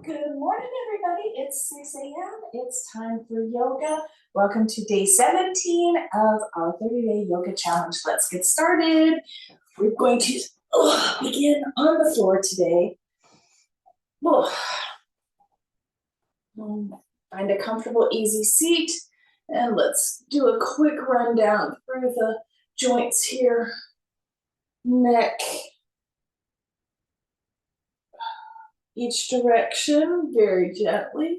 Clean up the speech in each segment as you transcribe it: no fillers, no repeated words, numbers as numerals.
Good morning, everybody. It's 6 a.m. It's time for yoga. Welcome to day 17 of our 30-day yoga challenge. Let's get started. We're going to begin on the floor today. Find a comfortable, easy seat, and let's do a quick rundown through the joints here. Neck, each direction, very gently.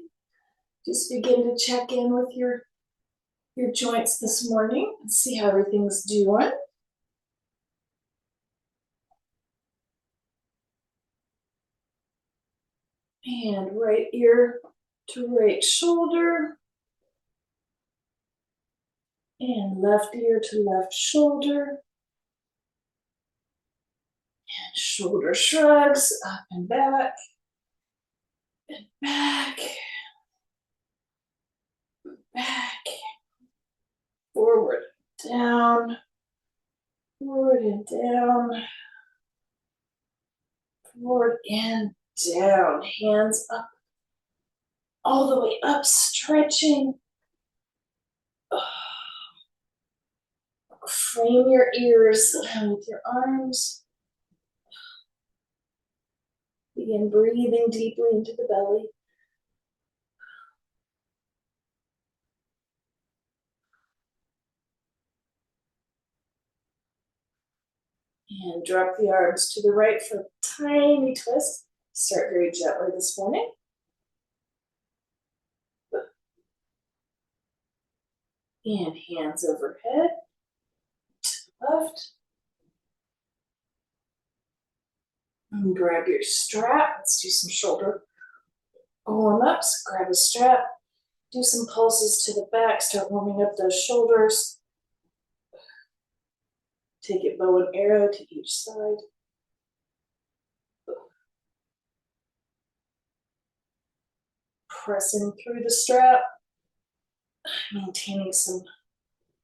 Just begin to check in with your joints this morning and see how everything's doing. And right ear to right shoulder. And left ear to left shoulder. And shoulder shrugs up and back. And back. Back. Forward, down. Forward and down. Forward and down. Hands up. All the way up, stretching. Frame your ears with your arms. Begin breathing deeply into the belly. And drop the arms to the right for a tiny twist. Start very gently this morning. And hands overhead to the left. And grab your strap. Let's do some shoulder warm-ups. Grab a strap. Do some pulses to the back. Start warming up those shoulders. Take it bow and arrow to each side. Pressing through the strap. Maintaining some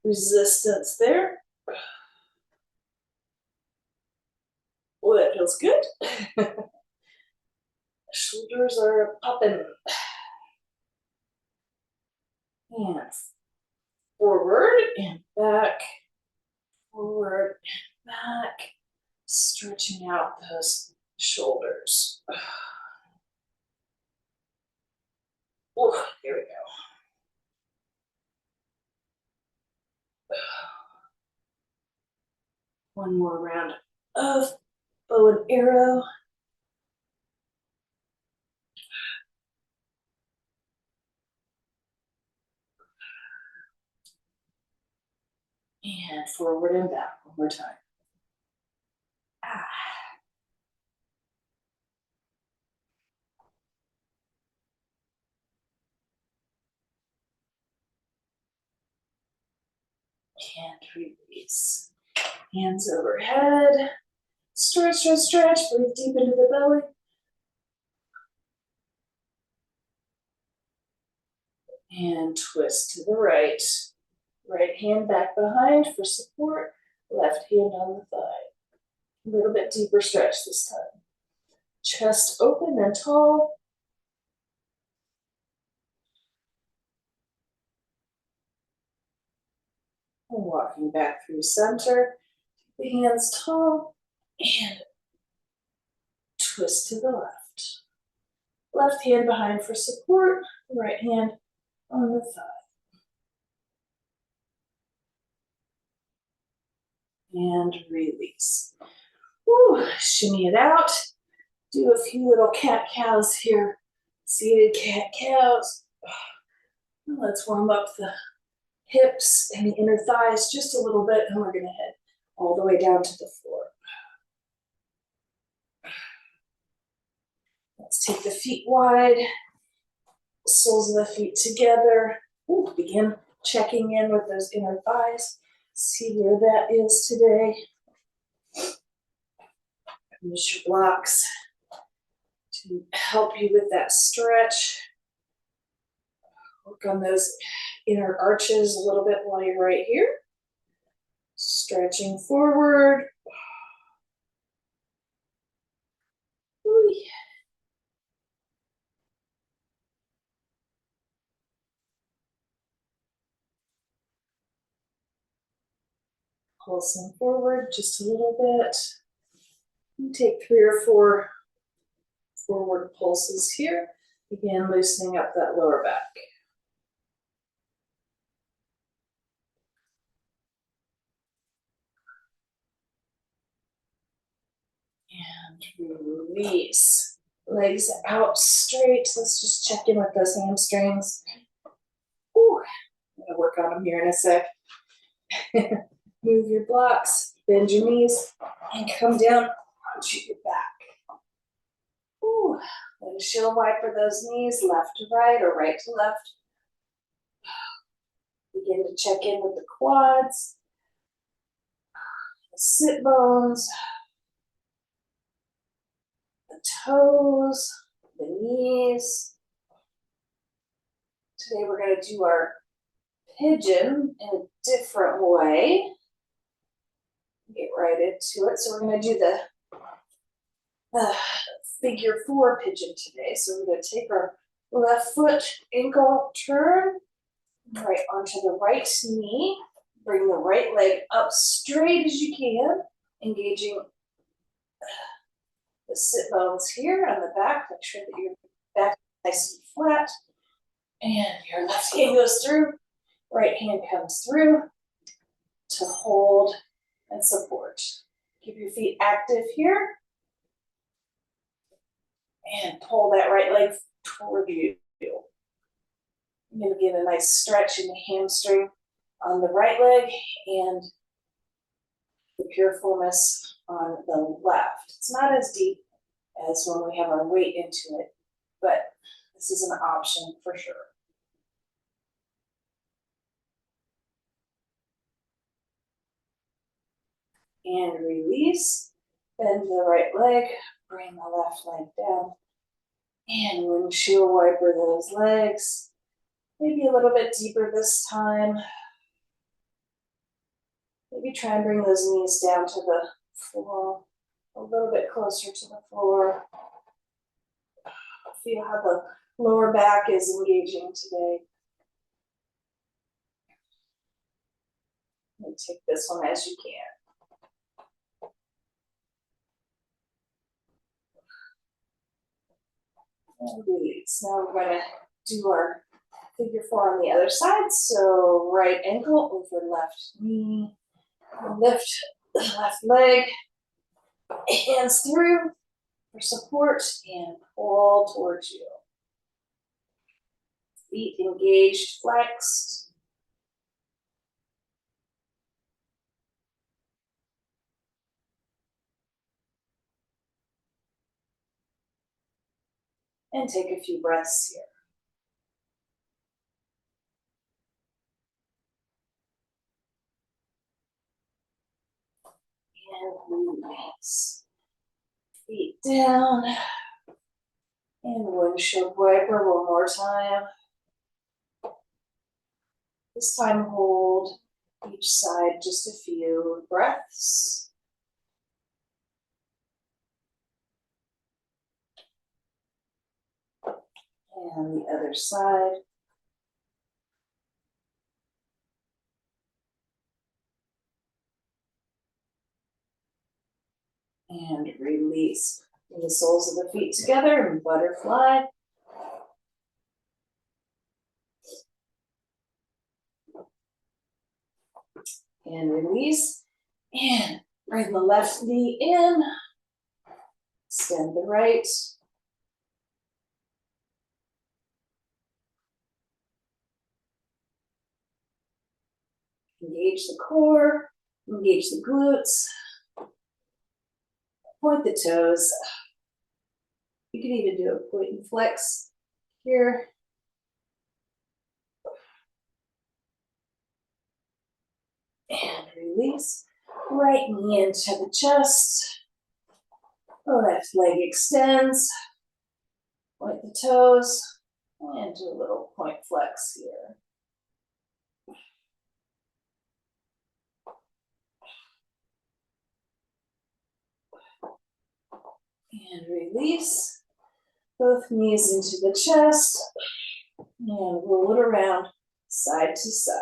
resistance there. Oh, that feels good. Shoulders are popping. And forward and back. Forward and back. Stretching out those shoulders. Oh, here we go. One more round of bow and arrow. And forward and back one more time. And release. Hands overhead. Stretch, stretch, stretch. Breathe deep into the belly. And twist to the right. Right hand back behind for support. Left hand on the thigh. A little bit deeper stretch this time. Chest open and tall. And walking back through center. The hands tall. And twist to the left. Left hand behind for support. Right hand on the thigh. And release. Woo, shimmy it out. Do a few little cat-cows here. Seated cat-cows. Let's warm up the hips and the inner thighs just a little bit, and we're going to head all the way down to the floor. Let's take the feet wide, soles of the feet together. Ooh, begin checking in with those inner thighs. See where that is today. Use your blocks to help you with that stretch. Work on those inner arches a little bit while you're right here. Stretching forward. Ooh. Pulsing forward just a little bit. You take 3 or 4 forward pulses here. Again, loosening up that lower back. And release. Legs out straight. Let's just check in with those hamstrings. Ooh, I'm gonna work on them here in a sec. Move your blocks, bend your knees, and come down onto your back. Ooh, windshield wiper those knees, left to right or right to left. Begin to check in with the quads, the sit bones, the toes, the knees. Today we're going to do our pigeon in a different way. Get right into it. So we're going to do the figure 4 pigeon today. So we're going to take our left foot ankle turn right onto the right knee. Bring the right leg up straight as you can, engaging the sit bones here on the back. Make sure that your back is nice and flat. And your left hand goes through, right hand comes through to hold and support. Keep your feet active here. And pull that right leg toward you. I'm going to get a nice stretch in the hamstring on the right leg and the piriformis on the left. It's not as deep as when we have our weight into it, but this is an option for sure. And release, bend the right leg, bring the left leg down, and windshield wiper those legs. Maybe a little bit deeper this time. Maybe try and bring those knees down to the floor, a little bit closer to the floor. Feel how the lower back is engaging today. And take this one as you can. And release. Now we're going to do our figure 4 on the other side. So right ankle over left knee. Lift the left leg. Hands through for support and pull towards you. Feet engaged, flexed. And take a few breaths here. And release. Feet down. And windshield wiper one more time. This time hold each side just a few breaths. And the other side. And release. Bring the soles of the feet together and butterfly. And release. And bring the left knee in. Extend the right. Engage the core. Engage the glutes. Point the toes. You can even do a point and flex here. And release. Right knee into the chest. Left leg extends. Point the toes. And do a little point flex here. And release. Both knees into the chest. And roll it around side to side.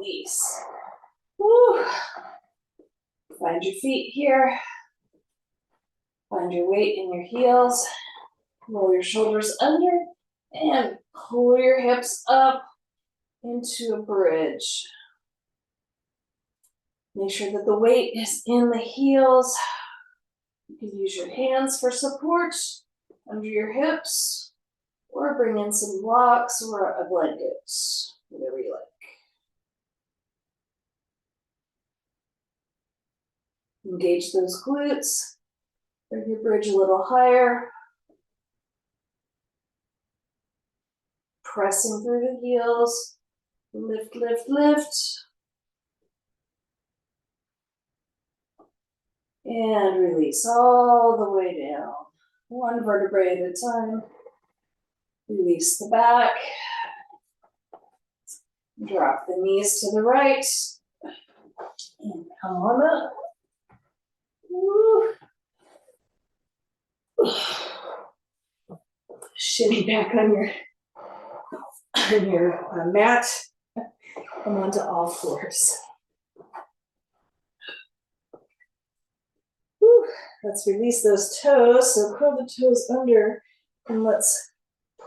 release. Woo. Find your feet here. Find your weight in your heels. Roll your shoulders under and pull your hips up into a bridge. Make sure that the weight is in the heels. You can use your hands for support under your hips, or bring in some blocks or a blanket, whatever you like. Engage those glutes. Bring your bridge a little higher. Pressing through the heels. Lift, lift, lift. And release all the way down. One vertebrae at a time. Release the back. Drop the knees to the right. And come on up. Woo. Shimmy back on your mat. Come onto all fours. Woo. Let's release those toes. So curl the toes under and let's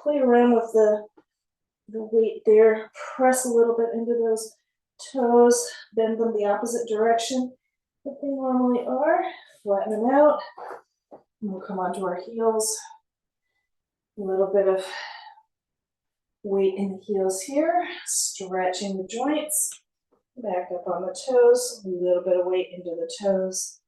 play around with the weight there. Press a little bit into those toes. Bend them the opposite direction that they normally are. Flatten them out. And we'll come onto our heels. A little bit of weight in the heels here. Stretching the joints. Back up on the toes. A little bit of weight into the toes.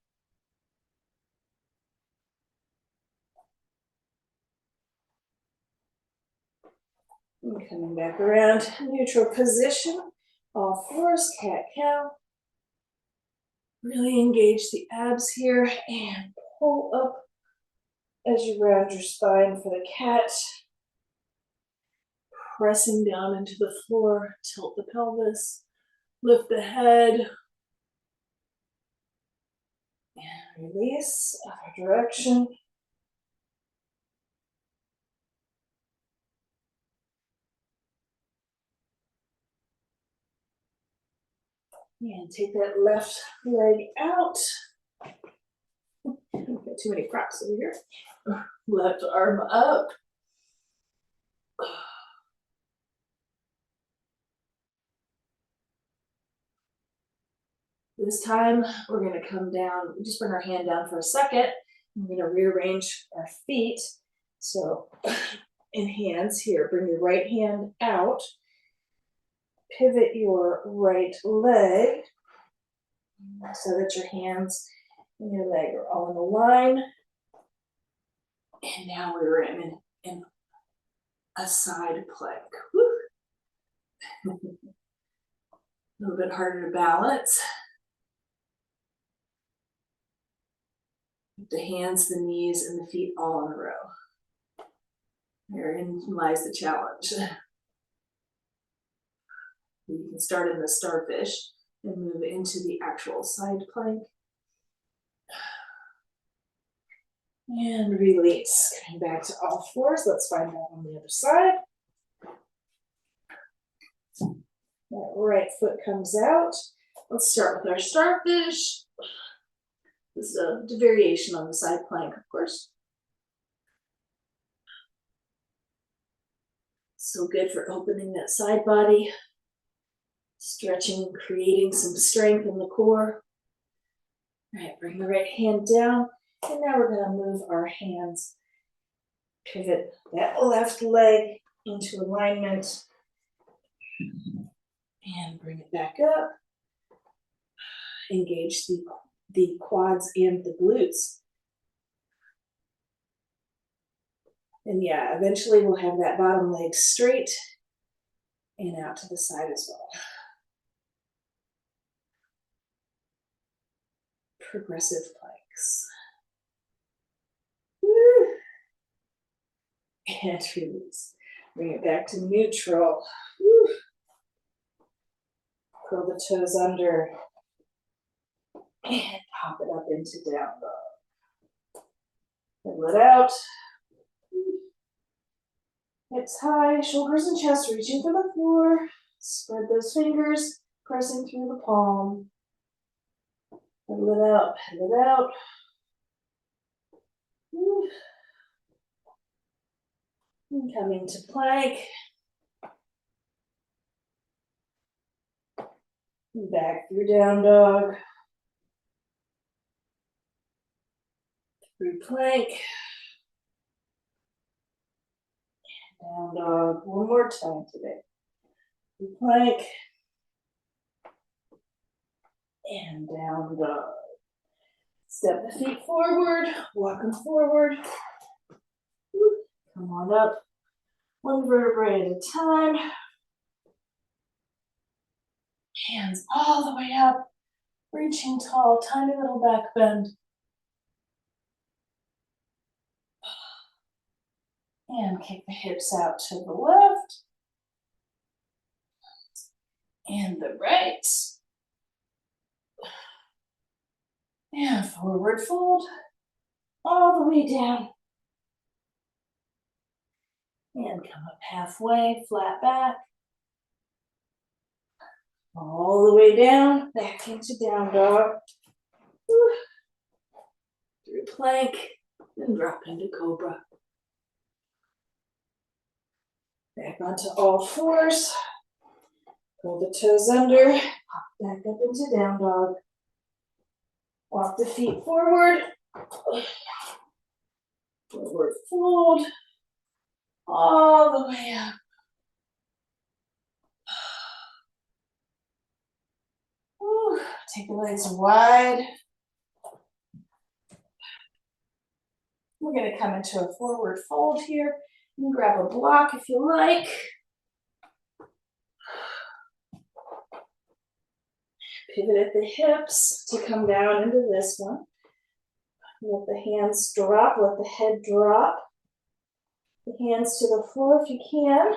And coming back around, neutral position. All fours, cat-cow. Really engage the abs here and pull up as you round your spine for the cat. Pressing down into the floor, tilt the pelvis, lift the head. And release, other direction. And take that left leg out. Got too many props over here. Left arm up. This time we're going to come down, just bring our hand down for a second. We're going to rearrange our feet. So in hands here, bring your right hand out. Pivot your right leg so that your hands and your leg are all in a line. And now we're in a side plank. Woo. A little bit harder to balance. The hands, the knees, and the feet all in a row. Therein lies the challenge. You can start in the starfish and move into the actual side plank. And release. Coming back to all fours. Let's find that on the other side. That right foot comes out. Let's start with our starfish. This is a variation on the side plank, of course. So good for opening that side body. Stretching, creating some strength in the core. All right, bring the right hand down. And now we're going to move our hands. Pivot that left leg into alignment. And bring it back up. Engage the quads and the glutes. And yeah, eventually we'll have that bottom leg straight and out to the side as well. Progressive planks. Woo. And release. Bring it back to neutral. Woo. Curl the toes under. And pop it up into down dog. Pull it out. Hips high, shoulders and chest reaching for the floor. Spread those fingers. pressing through the palm. Pedal it out, pedal it out. Woo. And come into plank. Back through down dog. Through plank. Down dog. One more time today. Through plank. And down dog. Step the feet forward. Walk them forward. Woo. Come on up. One vertebrae at a time. Hands all the way up. Reaching tall. Tiny little back bend. And kick the hips out to the left and the right. And forward fold all the way down. And come up halfway, flat back. All the way down, back into down dog. Woo. Through plank, and drop into cobra. Back onto all fours. Pull the toes under, pop back up into down dog. Walk the feet forward. Forward fold. All the way up. Woo. Take the legs wide. We're going to come into a forward fold here. You can grab a block if you like. Pivot at the hips to come down into this one. Let the hands drop, let the head drop. The hands to the floor if you can.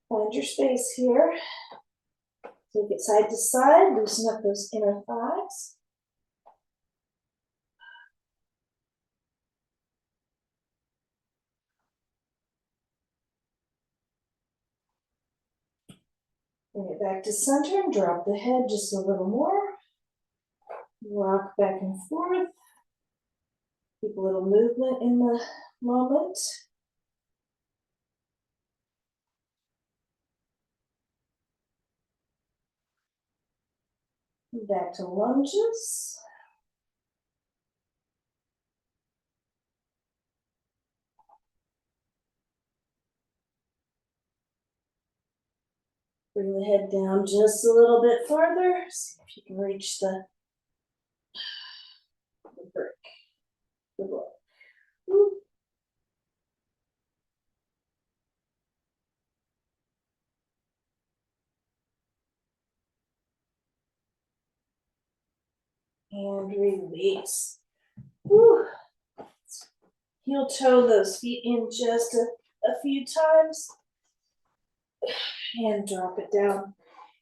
Find your space here. Take it side to side, loosen up those inner thighs. Bring it back to center and drop the head just a little more. Rock back and forth. Keep a little movement in the moment. Back to lunges. Bring the head down just a little bit farther. See if you can reach the brick. The block. Woo. And release. Woo. Heel toe those feet in just a few times. And drop it down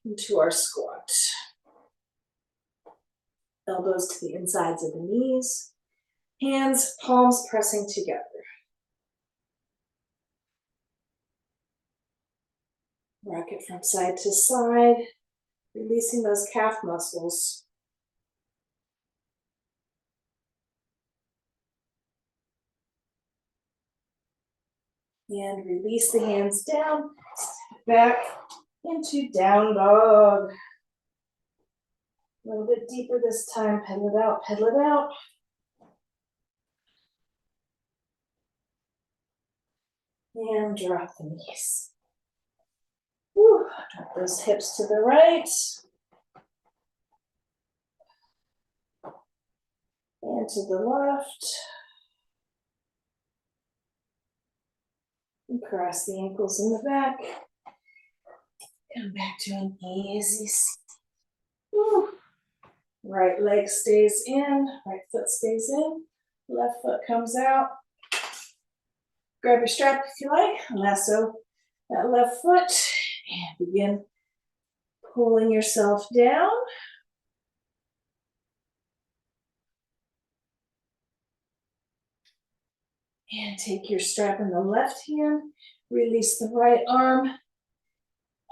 into our squat. Elbows to the insides of the knees. Hands, palms pressing together. Rock it from side to side, releasing those calf muscles. And release the hands down, step back into down dog. A little bit deeper this time, pedal it out, pedal it out. And drop the knees. Woo. Drop those hips to the right. And to the left. And cross the ankles in the back. Come back to an easy seat. Woo. Right leg stays in, right foot stays in, left foot comes out. Grab your strap if you like, lasso that left foot, and begin pulling yourself down. And take your strap in the left hand, release the right arm,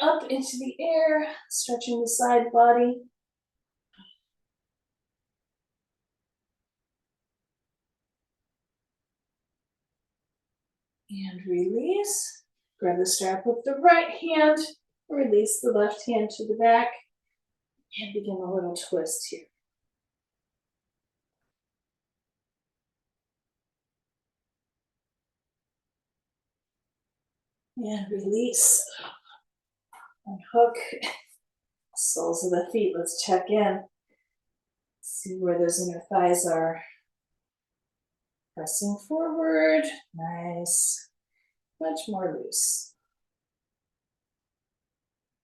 up into the air, stretching the side body. And release. Grab the strap with the right hand, release the left hand to the back, and begin a little twist here. And release. Unhook. Soles of the feet, let's check in. See where those inner thighs are. Pressing forward, nice. Much more loose.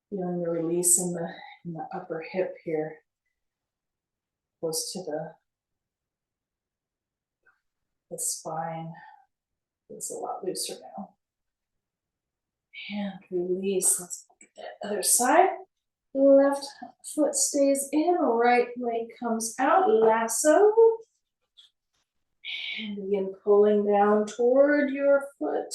Feeling the release in the upper hip here. Close to the spine. It's a lot looser now. And release. Let's look at that other side. The left foot stays in, right leg comes out, lasso. And begin pulling down toward your foot.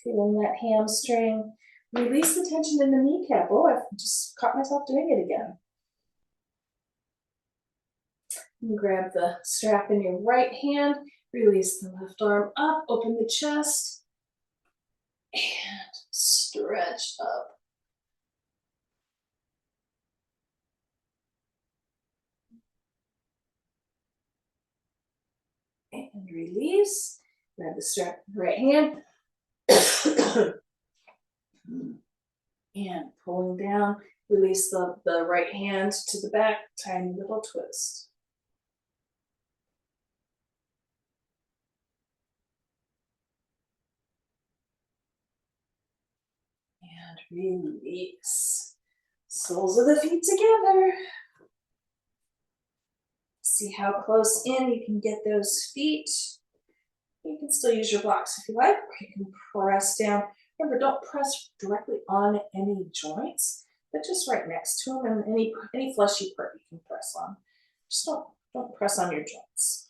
Feeling that hamstring. Release the tension in the kneecap. Oh, I've just caught myself doing it again. And grab the strap in your right hand. Release the left arm up. Open the chest. And stretch up. And release. Grab the strap in the right hand. And pulling down, release the right hand to the back, tiny little twist. And release. Soles of the feet together. See how close in you can get those feet. You can still use your blocks if you like, or you can press down. Remember, don't press directly on any joints, but just right next to them, and any fleshy part you can press on. Just don't press on your joints.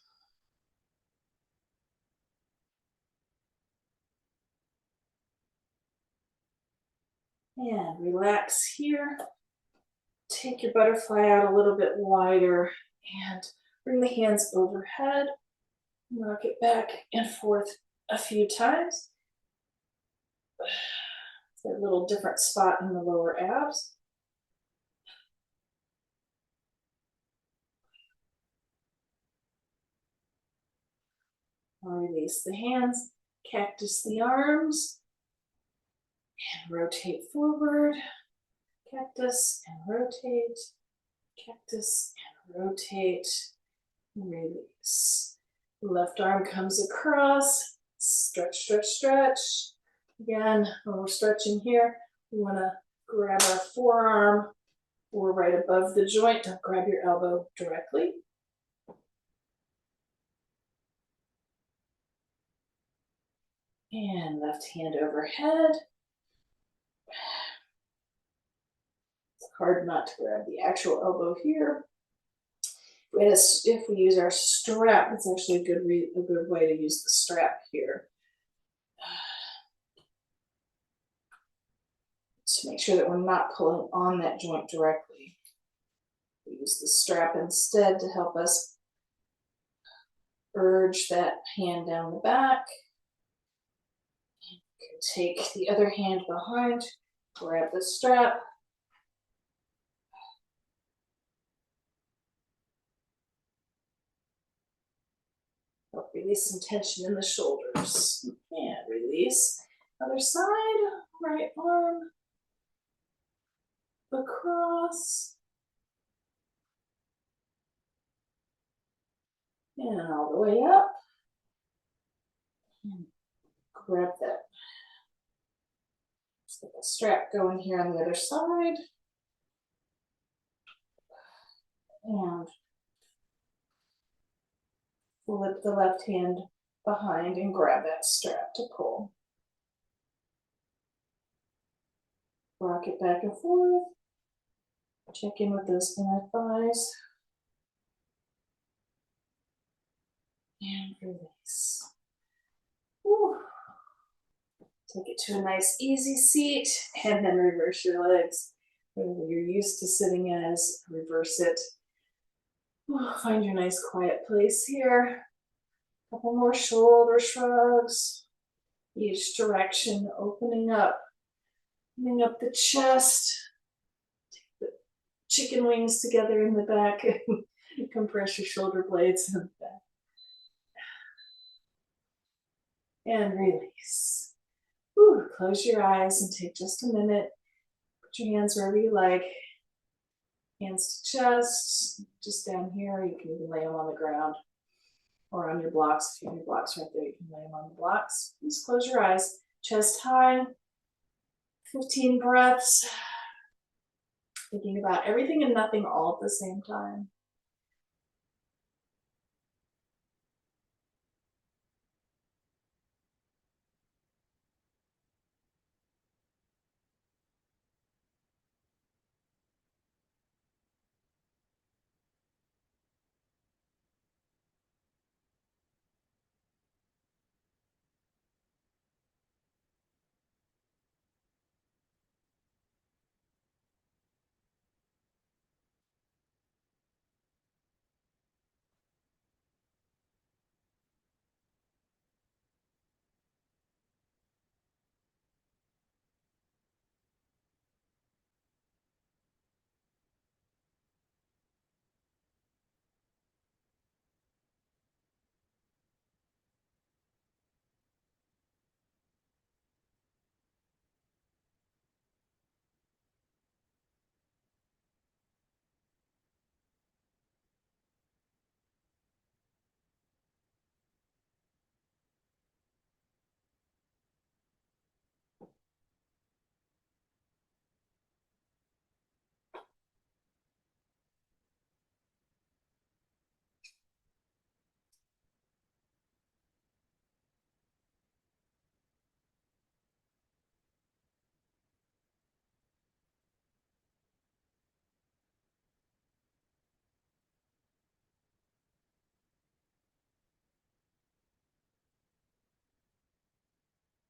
And relax here. Take your butterfly out a little bit wider and bring the hands overhead. Rock it back and forth a few times. It's a little different spot in the lower abs. I'll release the hands, cactus the arms, and rotate forward. Cactus and rotate, cactus and rotate, release. Left arm comes across, stretch, stretch, stretch. Again, when we're stretching here, we want to grab our forearm or right above the joint. Don't grab your elbow directly. And left hand overhead. It's hard not to grab the actual elbow here. If we use our strap, it's actually a good way to use the strap here. To make sure that we're not pulling on that joint directly. We use the strap instead to help us urge that hand down the back. Take the other hand behind, grab the strap. Help release some tension in the shoulders. And release. Other side, right arm across. And all the way up. And grab that. Let's get the strap going here on the other side. And flip the left hand behind and grab that strap to pull. Rock it back and forth. Check in with those inner thighs. And release. Whew. Take it to a nice easy seat and then reverse your legs. Whatever you're used to sitting as, reverse it. Find your nice quiet place here. Couple more shoulder shrugs. Each direction, opening up the chest. Take the chicken wings together in the back. Compress your shoulder blades in the back. And release. Close your eyes and take just a minute. Put your hands wherever you like. Hands to chest, just down here. You can even lay them on the ground or on your blocks. If you have your blocks right there, you can lay them on the blocks. Just close your eyes. Chest high. 15 breaths. Thinking about everything and nothing all at the same time.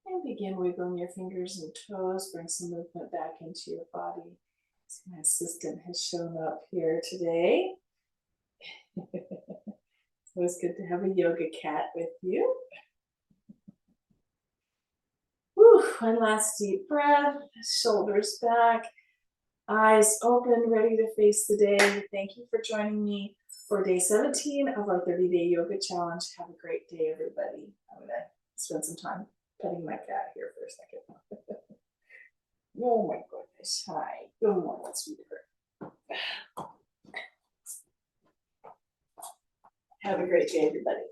And begin wiggling your fingers and toes. Bring some movement back into your body. So my assistant has shown up here today. It's always good to have a yoga cat with you. One last deep breath. Shoulders back. Eyes open, ready to face the day. Thank you for joining me for day 17 of our 30-day yoga challenge. Have a great day, everybody. I'm going to spend some time petting my cat here for a second. Oh my goodness. Hi. Good morning, sweetheart. Have a great day, everybody.